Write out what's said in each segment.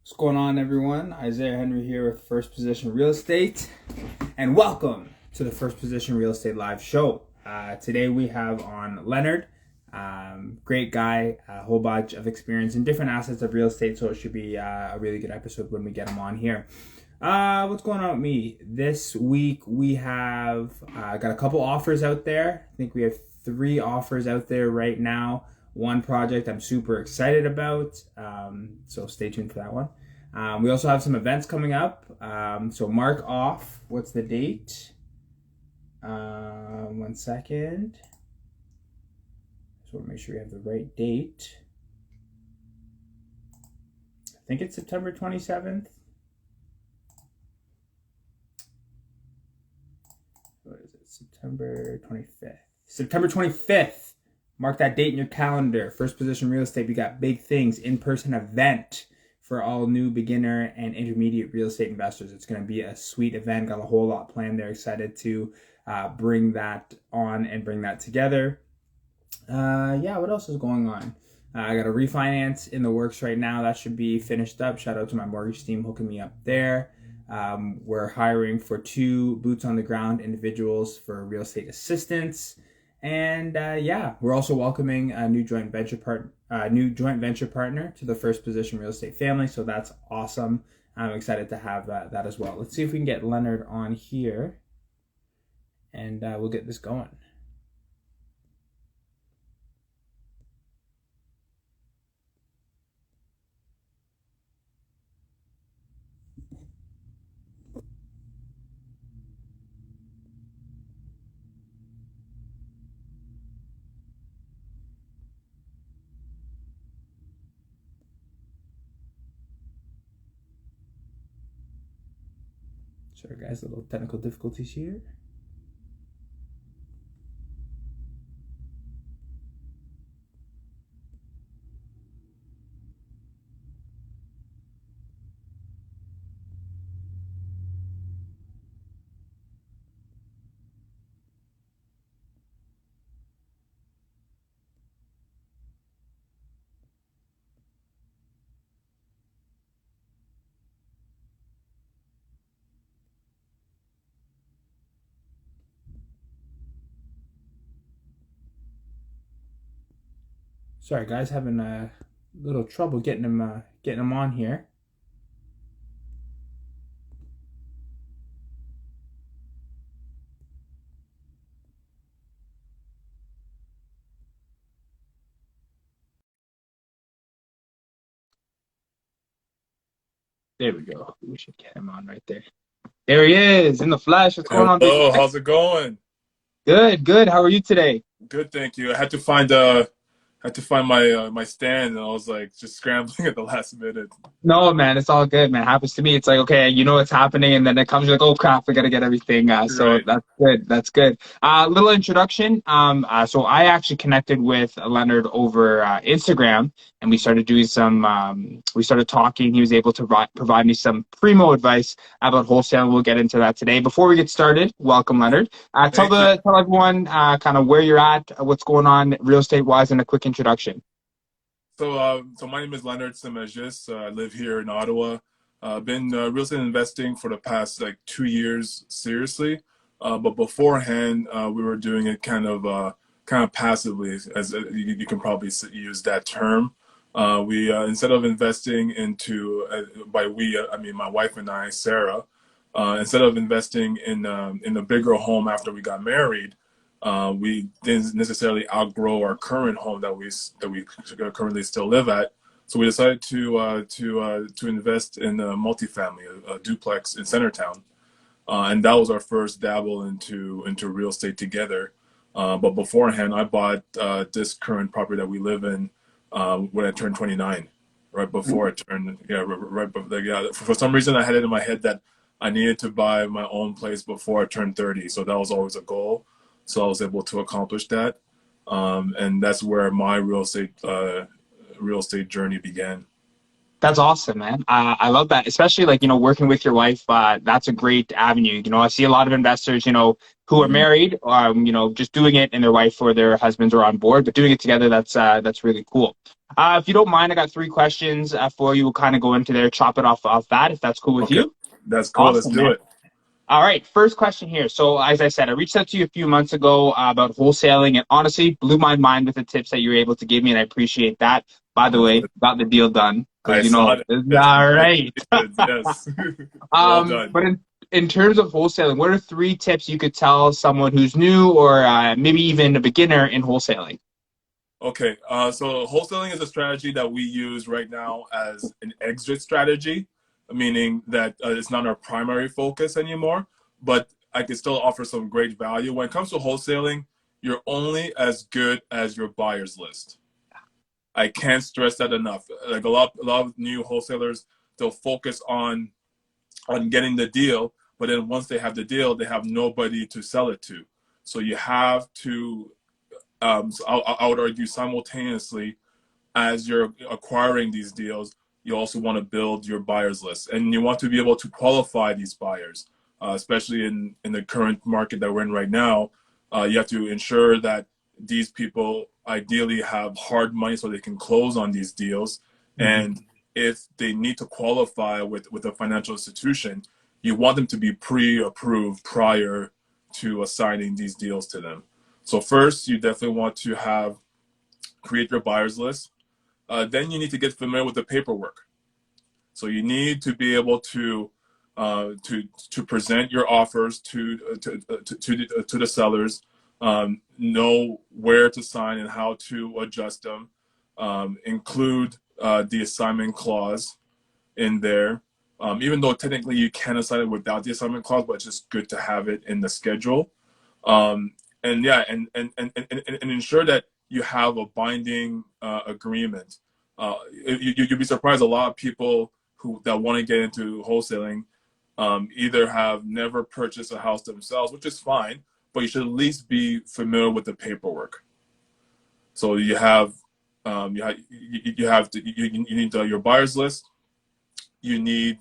What's going on, everyone? Isaiah Henry here with First Position Real Estate, and welcome to the First Position Real Estate Live Show. Today we have on Leonard, great guy, a whole bunch of experience in different assets of real estate, so it should be a really good episode when we get him on here. What's going on with me? This week we have got a couple offers out there. I think we have 3 offers out there right now. One project I'm super excited about, so stay tuned for that one. We also have some events coming up, so mark off. What's the date? 1 second. Just want to make sure we have the right date. I think it's September 27th. What is it? September 25th. September 25th. Mark that date in your calendar. First Position Real Estate, we got big things, in-person event for all new beginner and intermediate real estate investors. It's going to be a sweet event. Got a whole lot planned there. Excited to bring that on and bring that together. What else is going on? I got a refinance in the works right now. That should be finished up. Shout out to my mortgage team hooking me up there. We're hiring for 2 boots on the ground individuals for real estate assistants. And we're also welcoming a new joint venture partner to the First Position Real Estate family. So that's awesome. I'm excited to have that as well. Let's see if we can get Leonard on here, and we'll get this going. Sorry guys, a little technical difficulties here. Sorry guys, having a little trouble getting him on here. There we go. We should get him on right there. There he is in the flesh. What's going on, big Hello, guy? how's it going? Good, good. How are you today? Good, thank you. I had to find my stand, and I was like just scrambling at the last minute. No, man, it's all good, man. Happens to me. It's like, okay, you know what's happening, and then it comes, you're like, oh crap, we gotta get everything. So Right. that's good. That's good. Little introduction. So I actually connected with Leonard over Instagram, and we started doing some. We started talking. He was able to provide me some primo advice about wholesale. We'll get into that today. Before we get started, welcome, Leonard. Thank you. Tell everyone kind of where you're at, what's going on real estate wise, and a quick introduction. So my name is Leonard Semejis. I live here in Ottawa. Been real estate investing for the past like 2 years seriously, but beforehand we were doing it kind of passively, as you can probably use that term. We instead of investing into by we I mean my wife and I, Sarah, instead of investing in a bigger home after we got married, we didn't necessarily outgrow our current home that we currently still live at. So we decided to invest in a multifamily, a duplex in Centertown, and that was our first dabble into real estate together. But beforehand, I bought this current property that we live in when I turned 29, right before I turned For some reason, I had it in my head that I needed to buy my own place before I turned 30. So that was always a goal. So I was able to accomplish that, and that's where my real estate journey began. That's awesome, man. I love that, especially like, working with your wife. That's a great avenue. I see a lot of investors, who are Mhm. married, just doing it and their wife or their husbands are on board, but doing it together, that's really cool. If you don't mind, I got three questions for you. We'll kind of go into there, chop it off that, if that's cool with Okay, you. that's cool. Let's Awesome, do man. it. All right, first question here. So, as I said, I reached out to you a few months ago about wholesaling, and honestly, blew my mind with the tips that you were able to give me, and I appreciate that. By the Of way, course. got the deal done I because saw that. Yes, all right. yes. Well done. But in terms of wholesaling, what are three tips you could tell someone who's new or maybe even a beginner in wholesaling? Okay, so wholesaling is a strategy that we use right now as an exit strategy, meaning that it's not our primary focus anymore, but I can still offer some great value. When it comes to wholesaling, you're only as good as your buyer's list. I can't stress that enough. Like a lot of new wholesalers, they'll focus on getting the deal, but then once they have the deal, they have nobody to sell it to. So you have to so I would argue simultaneously as you're acquiring these deals, you also want to build your buyers list, and you want to be able to qualify these buyers, especially in the current market that we're in right now. You have to ensure that these people ideally have hard money so they can close on these deals, Mhm. and if they need to qualify with a financial institution, you want them to be pre-approved prior to assigning these deals to them. So first, you definitely want to have create your buyers list. Then you need to get familiar with the paperwork. So you need to be able to present your offers to the sellers, know where to sign and how to adjust them, include the assignment clause in there. Even though technically you can assign it without the assignment clause, but it's just good to have it in the schedule. Um, and yeah, and ensure that you have a binding agreement. You'd be surprised, a lot of people who that want to get into wholesaling either have never purchased a house themselves, which is fine, but you should at least be familiar with the paperwork. So you need your buyers list. You need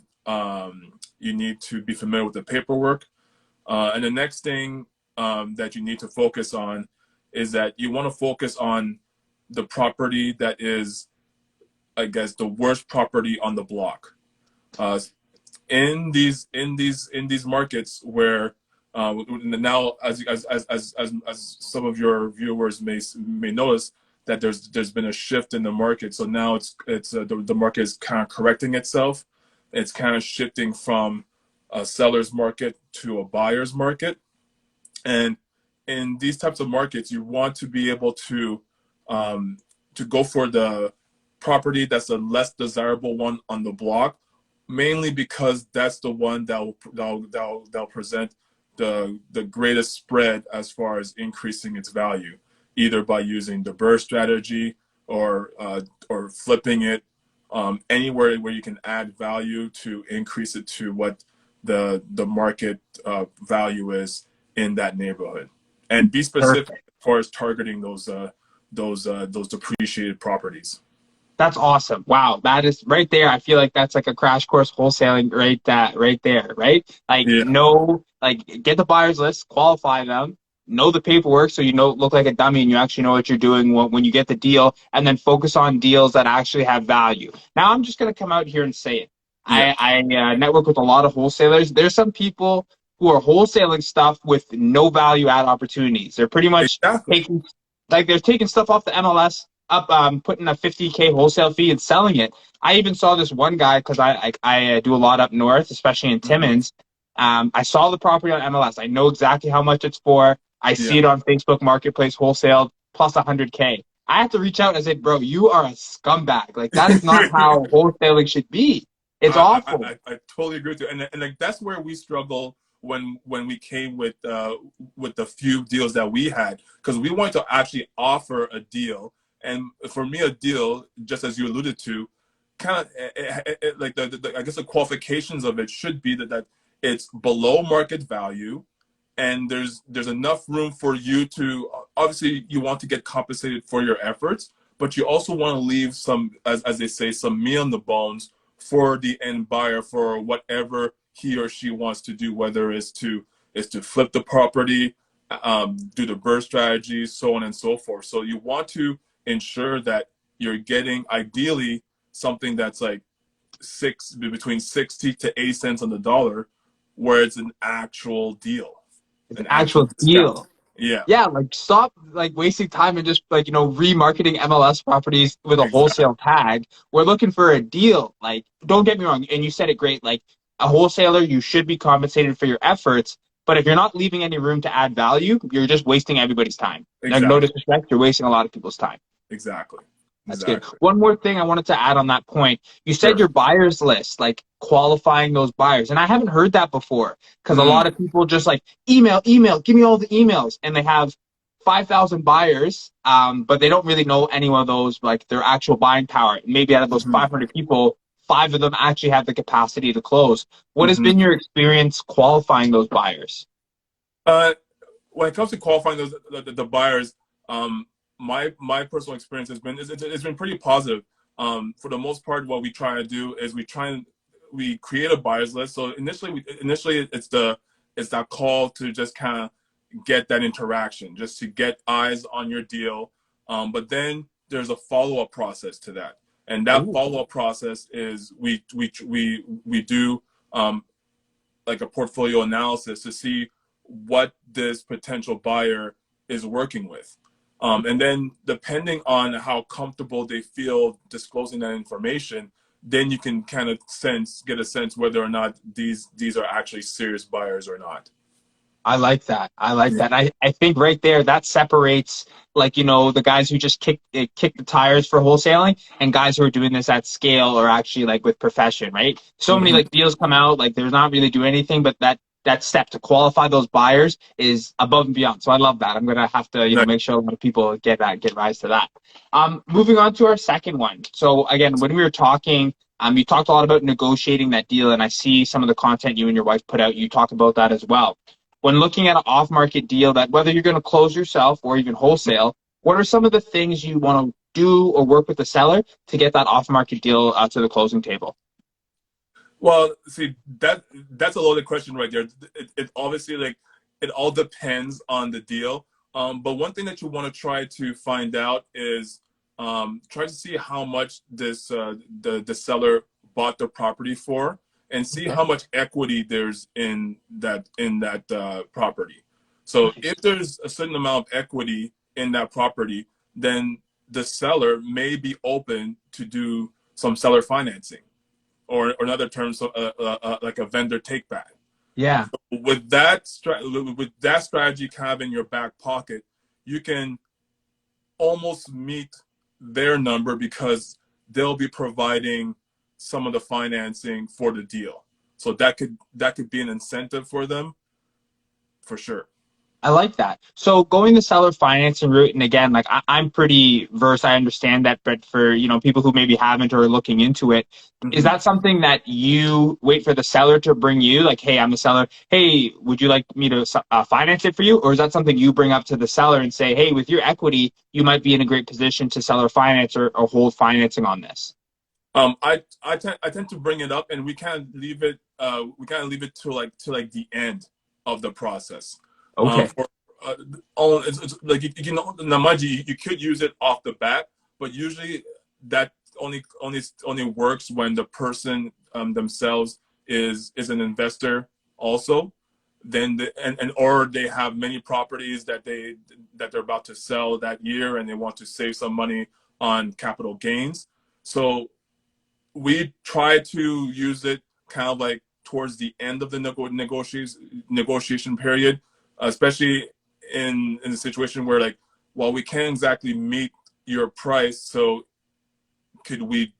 to be familiar with the paperwork. And the next thing that you need to focus on is that you want to focus on the property that is, I guess, the worst property on the block. Uh, in these markets where now, as some of your viewers may notice, that there's been a shift in the market. So now the market is kind of correcting itself. It's kind of shifting from a seller's market to a buyer's market. And in these types of markets, you want to be able to go for the property that's the less desirable one on the block, mainly because that's the one that'll present the greatest spread as far as increasing its value, either by using the burst strategy or flipping it, anywhere where you can add value to increase it to what the market value is in that neighborhood, and be specific Perfect. as far as targeting those depreciated properties. That's awesome. Wow, that is right there. I feel like that's like a crash course wholesaling right there, right? Like Yeah, get the buyers list, qualify them, know the paperwork so you know look like a dummy and you actually know what you're doing when you get the deal, and then focus on deals that actually have value. Now I'm just gonna come out here and say it. yeah, I network with a lot of wholesalers. There's some people who are wholesaling stuff with no value add opportunities. They're pretty much exactly. taking they're taking stuff off the MLS up putting a 50K wholesale fee and selling it. I even saw this one guy because I do a lot up north, especially in Hmm. Timmins. I saw the property on MLS. I know exactly how much it's for. I Yeah, see it on Facebook Marketplace wholesale plus 100K. I have to reach out and say, bro, you are a scumbag. Like that is not how wholesaling should be. It's awful. I totally agree with you, and like that's where we struggle when we came with the few deals that we had, because we wanted to actually offer a deal. And for me, a deal, just as you alluded to, kind of like I guess the qualifications of it should be that it's below market value, and there's enough room for you to, obviously you want to get compensated for your efforts, but you also want to leave some, as they say, some meat on the bones for the end buyer for whatever he or she wants to do, whether it's to flip the property, do the burst strategy, so on and so forth. So you want to ensure that you're getting ideally something that's like between 60 to 80 cents on the dollar, where it's an actual deal, It's an an actual actual discount. deal. Yeah, Yeah, like stop like wasting time and just like, remarketing MLS properties with a exactly. wholesale tag. We're looking for a deal. Like, don't get me wrong, and you said it great. Like a wholesaler, you should be compensated for your efforts, but if you're not leaving any room to add value, you're just wasting everybody's time. Like, no Exactly. disrespect, you're wasting a lot of people's time. Exactly. That's good. Exactly. One more thing I wanted to add on that point. You said Sure. your buyers list, like qualifying those buyers. And I haven't heard that before because a Mm, lot of people just like email, give me all the emails. And they have 5,000 buyers, but they don't really know any of those, like their actual buying power. Maybe out of those mhm, 500 people, five of them actually have the capacity to close. What has mhm. been your experience qualifying those buyers? Uh, when it comes to qualifying the buyers, um, my personal experience has been it's been pretty positive. For the most part, what we try to do is we create a buyers list. So initially it's that call to just kind of get that interaction, just to get eyes on your deal. But then there's a follow up process to that, and that Ooh, follow up process is we do um, like a portfolio analysis to see what this potential buyer is working with. And then depending on how comfortable they feel disclosing that information, then you can kind of get a sense whether or not these are actually serious buyers or not. I like that. I like Yeah. that. I think right there that separates like the guys who just kick the tires for wholesaling and guys who are doing this at scale or actually like with profession, right? So many Mm-hmm. like deals come out like they're not really doing anything, but that step to qualify those buyers is above and beyond. So I love that. I'm gonna have to Nice. make sure a lot of people get rise to that. Moving on to our second one. So again, when we were talking. You talked a lot about negotiating that deal, and I see some of the content you and your wife put out. You talk about that as well when looking at an off-market deal that whether you're going to close yourself or even wholesale, what are some of the things you want to do or work with the seller to get that off-market deal to the closing table? Well, see that's a loaded question right there. It obviously like it all depends on the deal. But one thing that you want to try to find out is try to see how much the seller bought the property for, and see Okay, how much equity there's in that property. So if nice. there's a certain amount of equity in that property, then the seller may be open to do some seller financing or another term, so like a vendor take back. Yeah, With that strategy kind of in your back pocket, you can almost meet their number because they'll be providing some of the financing for the deal. So that could be an incentive for them for sure. I like that. So going the seller financing route, and again, like I'm pretty versed, I understand that, but for people who maybe haven't or are looking into it, is Hmm. that something that you wait for the seller to bring you? Like, hey, I'm the seller. Hey, would you like me to finance it for you? Or is that something you bring up to the seller and say, hey, with your equity, you might be in a great position to seller finance or hold financing on this? I tend to bring it up, and we kind of leave it to like the end of the process. Okay. For all it's like you can now mind you could use it off the bat, but usually that only works when the person themselves is an investor also. Then and or they have many properties that they're about to sell that year, and they want to save some money on capital gains. So we try to use it kind of like towards the end of the negotiation period, especially in a situation where like, while we can't exactly meet your price, so can we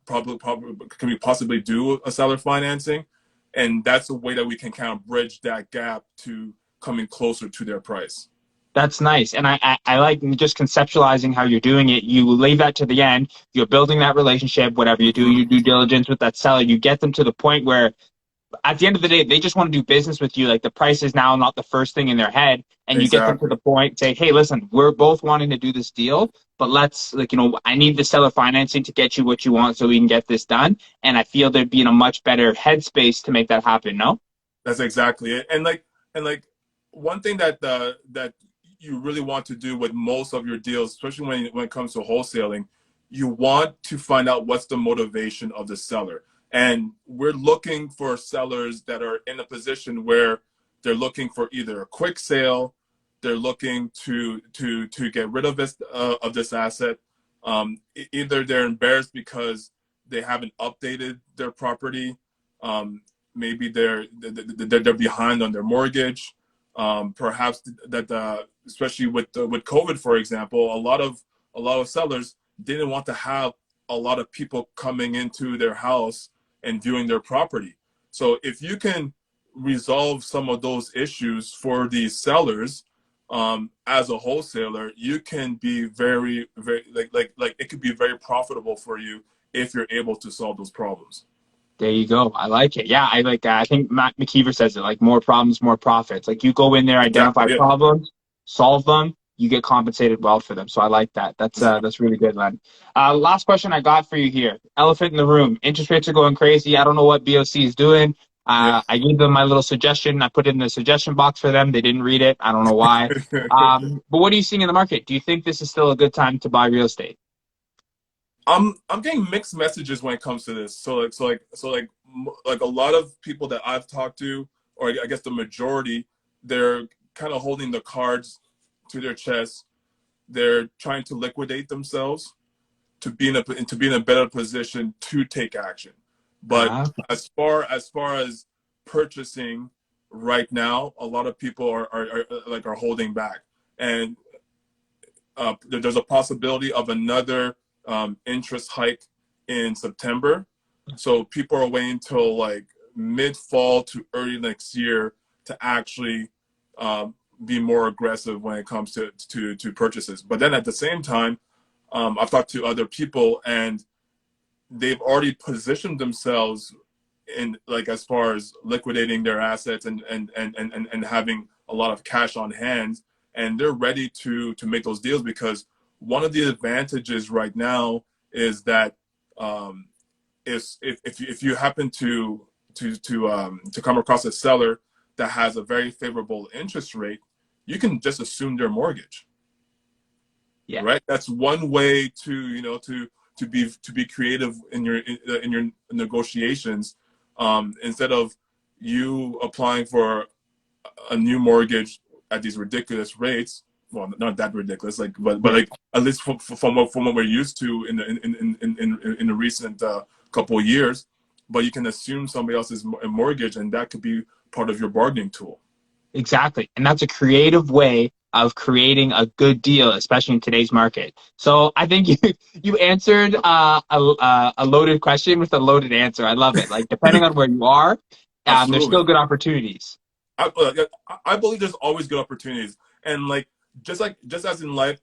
possibly do a seller financing, and that's a way that we can kind of bridge that gap to coming closer to their price. That's nice. And I like just conceptualizing how you're doing it. You leave that to the end. You're building that relationship, whatever you do, Mhm. your due diligence with that seller. You get them to the point where at the end of the day, they just want to do business with you. Like the price is now not the first thing in their head. And you get them to Exactly. the point, say, hey, listen, we're both wanting to do this deal, but let's like, I need the seller financing to get you what you want so we can get this done. And I feel they'd be in a much better headspace to make that happen. No? That's exactly it. And like one thing that you really want to do with most of your deals, especially when it comes to wholesaling, you want to find out what's the motivation of the seller. And we're looking for sellers that are in a position where they're looking for either a quick sale, they're looking to get rid of this asset. Either they're embarrassed because they haven't updated their property. Maybe they're behind on their mortgage. Perhaps that especially with COVID, for example, a lot of sellers didn't want to have a lot of people coming into their house and viewing their property. So if you can resolve some of those issues for these sellers, as a wholesaler, you can be very, very like it could be very profitable for you if you're able to solve those problems. There you go. I like it. Yeah, I like that. I think Matt McKeever says it, like more problems, more profits. Like you go in there, identify Exactly, yeah. problems, solve them, you get compensated well for them. So I like that. That's really good, Len. Last question I got for you here. Elephant in the room. Interest rates are going crazy. I don't know what BOC is doing. Yeah. I gave them my little suggestion. I put it in the suggestion box for them. They didn't read it. I don't know why. But what are you seeing in the market? Do you think this is still a good time to buy real estate? I'm getting mixed messages when it comes to this. So like a lot of people that I've talked to, or I guess the majority, they're kind of holding the cards to their chest. They're trying to liquidate themselves to be in a better position to take action. But as far as purchasing right now, a lot of people are holding back, and there's a possibility of another interest hike in September. So people are waiting till like mid-fall to early next year to actually be more aggressive when it comes to purchases. But then at the same time, I've talked to other people and they've already positioned themselves in like as far as liquidating their assets and having a lot of cash on hand, and they're ready to make those deals, because one of the advantages right now is that if you happen to come across a seller that has a very favorable interest rate, you can just assume their mortgage. Yeah. Right. That's one way to be creative in your negotiations, instead of you applying for a new mortgage at these ridiculous rates. Well, not that ridiculous, like, but like at least from what we're used to in the recent couple of years. But you can assume somebody else's mortgage, and that could be part of your bargaining tool. Exactly, and that's a creative way of creating a good deal, especially in today's market. So I think you answered a loaded question with a loaded answer. I love it. Like depending on where you are, there's still good opportunities. I believe there's always good opportunities, and like just as in life,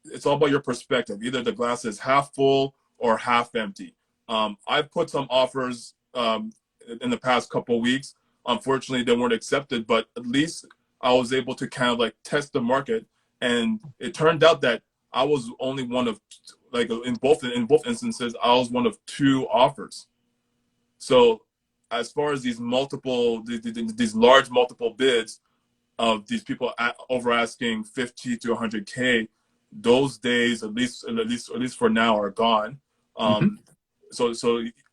it's all about your perspective. Either the glass is half full or half empty. I've put some offers in the past couple of weeks. Unfortunately, they weren't accepted, but at least I was able to kind of like test the market, and it turned out that I was only one of, like in both instances, I was one of two offers. So as far as these large multiple bids of these people over asking 50 to 100K, those days at least for now are gone. So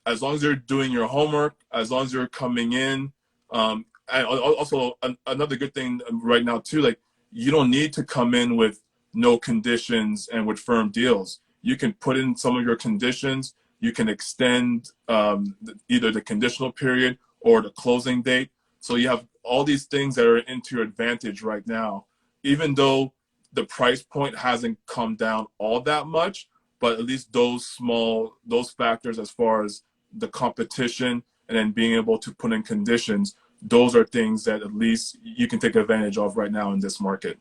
as long as you're doing your homework, as long as you're coming in, and also another good thing right now too, like you don't need to come in with no conditions and with firm deals. You can put in some of your conditions. You can extend either the conditional period or the closing date. So you have all these things that are into your advantage right now, even though the price point hasn't come down all that much. But at least those factors as far as the competition and then being able to put in conditions, those are things that at least you can take advantage of right now in this market.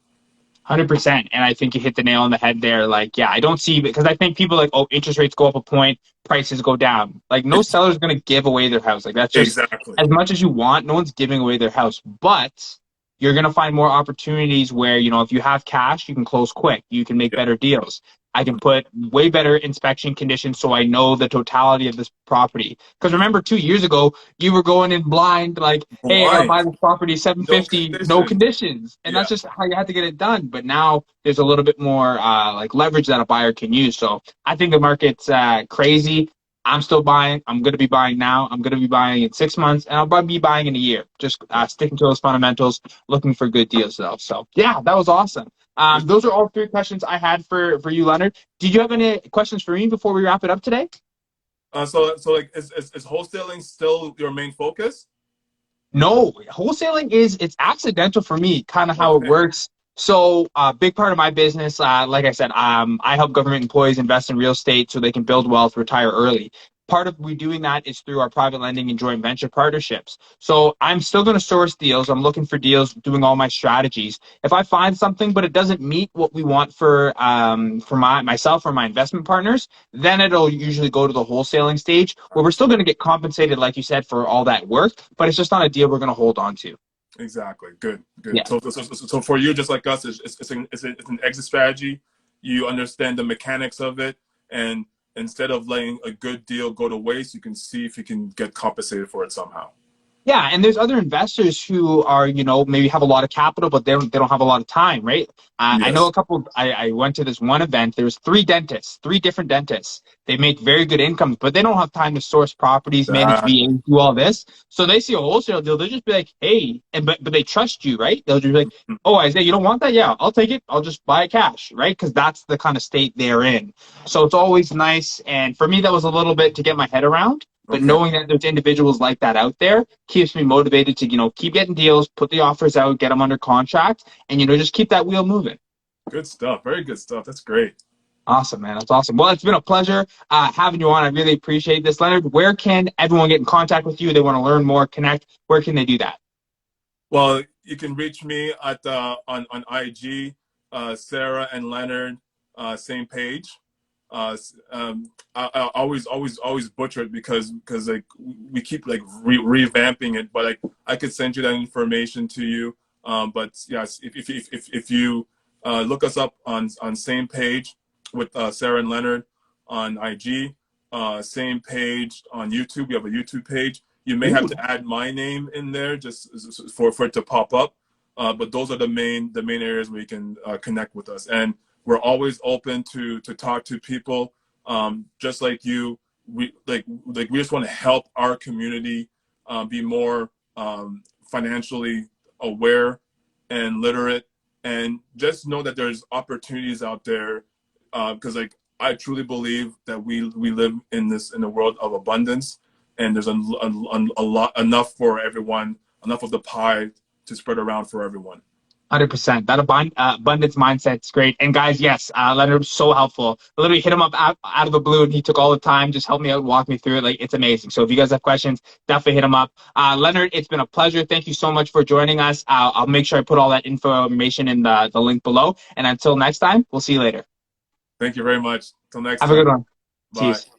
100%. And I think you hit the nail on the head there. Like, yeah, I don't see, because I think people like, oh, interest rates go up a point, prices go down. Like no seller's going to give away their house. Like that's just exactly. As much as you want, no one's giving away their house, but you're going to find more opportunities where, if you have cash, you can close quick, you can make better deals. I can put way better inspection conditions so I know the totality of this property. Because remember, 2 years ago, you were going in blind, like, hey, I gotta Blind, buy this property no 750, no condition. conditions. And Yeah, that's just how you had to get it done. But now there's a little bit more like leverage that a buyer can use. So I think the market's crazy. I'm still buying. I'm going to be buying now. I'm going to be buying in 6 months, and I'll probably be buying in a year. Just sticking to those fundamentals, looking for good deals, though. So, yeah, that was awesome. good. Those are all three questions I had for you, Leonard. Did you have any questions for me before we wrap it up today? So like, is wholesaling still your main focus? No, wholesaling it's accidental for me, kind of how it Okay. works. So, a big part of my business, like I said, I help government employees invest in real estate so they can build wealth, retire early. Part of we doing that is through our private lending and joint venture partnerships. So I'm still going to source deals. I'm looking for deals, doing all my strategies. If I find something, but it doesn't meet what we want for myself or my investment partners, then it'll usually go to the wholesaling stage where we're still going to get compensated, like you said, for all that work, but it's just not a deal we're going to hold on to. Exactly. Good. Yeah. Good. So for you, just like us, it's an exit strategy. You understand the mechanics of it, and instead of letting a good deal go to waste, you can see if you can get compensated for it somehow. Yeah, and there's other investors who are, maybe have a lot of capital, but they don't have a lot of time, right? I know Yes. a couple. I went to this one event. There was three different dentists. They make very good incomes, but they don't have time to source properties, manage Exactly. VAs, do all this. So they see a wholesale deal, they'll just be like, "Hey," but they trust you, right? They'll just be like, "Oh, Isaiah, you don't want that? Yeah, I'll take it. I'll just buy it cash," right? Because that's the kind of state they're in. So it's always nice, and for me, that was a little bit to get my head around. But Okay. knowing that there's individuals like that out there keeps me motivated to, keep getting deals, put the offers out, get them under contract, and, just keep that wheel moving. Good stuff. Very good stuff. That's great. Awesome, man. That's awesome. Well, it's been a pleasure having you on. I really appreciate this. Leonard, where can everyone get in contact with you? They want to learn more, connect. Where can they do that? Well, you can reach me at on IG, Sarah and Leonard, same page. I always butcher it because like we keep like revamping it, but like I could send you that information to you. But yes, if you look us up on same page with Sarah and Leonard on IG, same page on YouTube. We have a YouTube page. You may have Ooh. to add my name in there just for it to pop up. But those are the main areas where you can connect with us, and we're always open to talk to people just like you. We we just want to help our community be more financially aware and literate, and just know that there's opportunities out there because like I truly believe that we live in the world of abundance, and there's a lot, enough for everyone, enough of the pie to spread around for everyone. 100%. That abundance mindset's great. And guys, yes, Leonard was so helpful. I literally hit him up out of the blue, and he took all the time, just helped me out, walk me through it. Like, it's amazing. So if you guys have questions, definitely hit him up. Leonard, it's been a pleasure. Thank you so much for joining us. I'll make sure I put all that information in the link below. And until next time, we'll see you later. Thank you very much. Till next Have a time. good one. Bye. Cheers.